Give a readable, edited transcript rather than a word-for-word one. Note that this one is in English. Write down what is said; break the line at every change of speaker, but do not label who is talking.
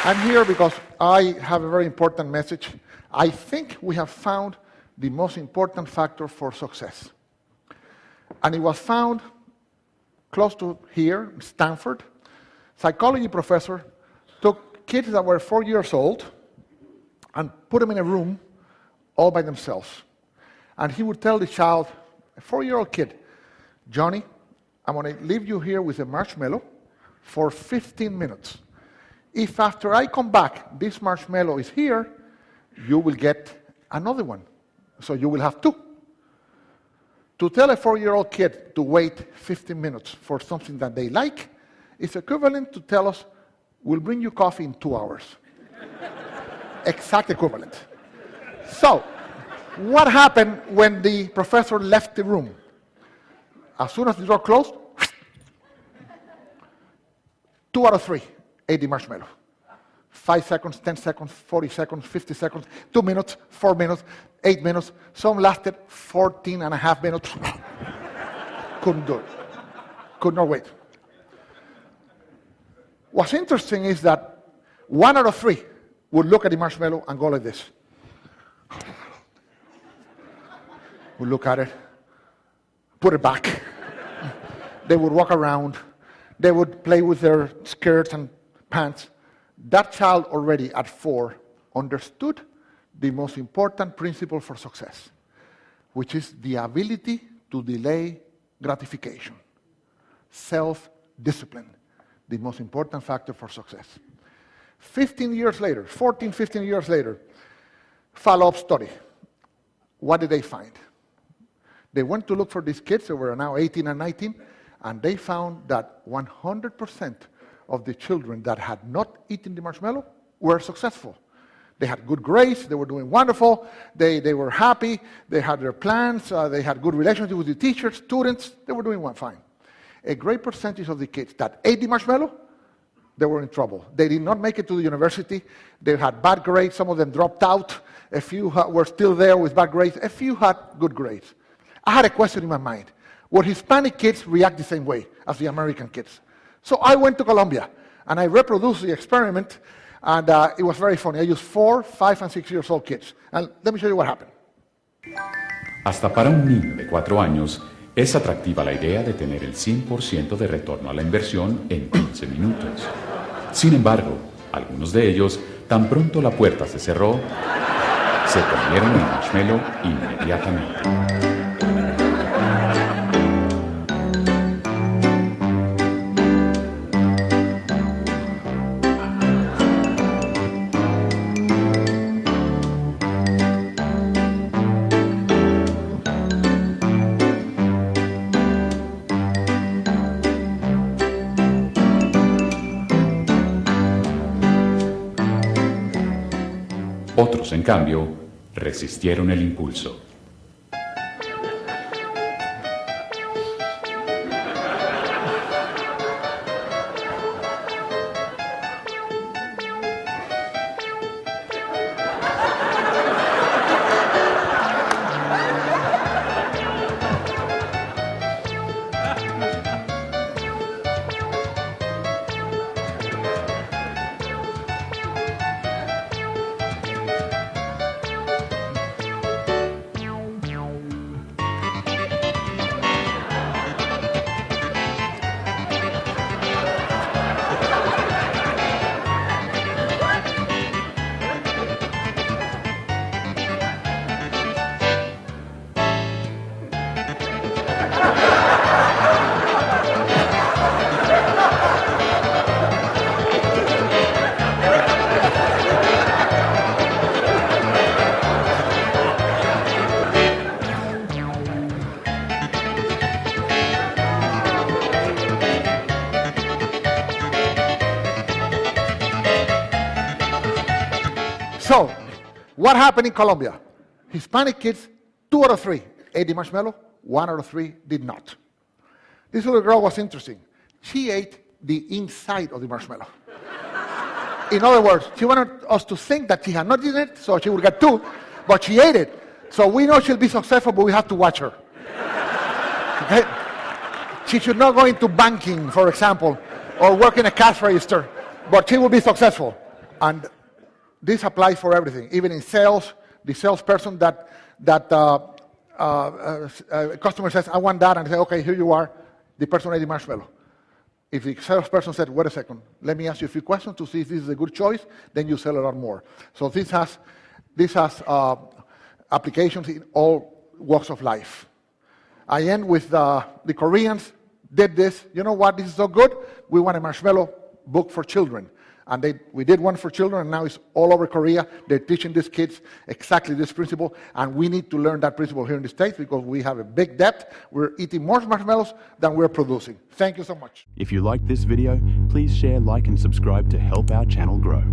I'm here because I have a very important message. I think we have found the most important factor for success. And it was found close to here, Stanford. Psychology professor took kids that were 4 years old and put them in a room all by themselves. And he would tell the child, a 4-year-old kid, Johnny, I'm going to leave you here with a marshmallow for 15 minutes. If after I come back, this marshmallow is here, you will get another one. So you will have two. To tell a 4-year-old kid to wait 15 minutes for something that they like is equivalent to tell us, we'll bring you coffee in 2 hours. Exact equivalent. So, what happened when the professor left the room? As soon as the door closed, 2 out of 3 ate the marshmallow. 5 seconds, 10 seconds, 40 seconds, 50 seconds, 2 minutes, 4 minutes, 8 minutes. Some lasted 14 and a half minutes. Couldn't do it. Could not wait. What's interesting is that 1 out of 3 would look at the marshmallow and go like this. Would look at it, put it back. They would walk around. They would play with their skirts and pants. That child already at 4 understood the most important principle for success, which is the ability to delay gratification. Self-discipline, the most important factor for success. 15 years later, 14, 15 years later, follow-up study. What did they find? They went to look for these kids, they were now 18 and 19, and they found that 100% of the children that had not eaten the marshmallow were successful. They had good grades, they were doing wonderful, they were happy, they had their plans, they had good relationships with the teachers, students, they were doing fine. A great percentage of the kids that ate the marshmallow, they were in trouble. They did not make it to the university, they had bad grades, some of them dropped out, a few were still there with bad grades, a few had good grades. I had a question in my mind. Would Hispanic kids react the same way as the American kids? So I went to Colombia, and I reproduced the experiment, and it was very funny. I used 4, 5, and 6 years old kids. And let me show you what happened.
Hasta para un niño de 4 años, es atractiva la idea de tener el 100% de retorno a la inversión en 15 minutos. Sin embargo, algunos de ellos, tan pronto la puerta se cerró, se comieron el marshmallow inmediatamente. Otros, en cambio, resistieron el impulso.
So, what happened in Colombia? Hispanic kids, 2 out of 3 ate the marshmallow, 1 out of 3 did not. This little girl was interesting. She ate the inside of the marshmallow. In other words, she wanted us to think that she had not eaten it, so she would get 2, but she ate it. So we know she'll be successful, but we have to watch her. Okay? She should not go into banking, for example, or work in a cash register, but she will be successful. And this applies for everything, even in sales. The salesperson that customer says, I want that, and I say, okay, here you are, the person ate the marshmallow. If the salesperson said, wait a second, let me ask you a few questions to see if this is a good choice, then you sell a lot more. So this has applications in all walks of life. I end with the Koreans did this. You know what? This is so good. We want a marshmallow book for children. And we did one for children, and now it's all over Korea. They're teaching these kids exactly this principle, and we need to learn that principle here in the States because we have a big debt. We're eating more marshmallows than we're producing. Thank you so much.
If you liked this video, please share, like, and subscribe to help our channel grow.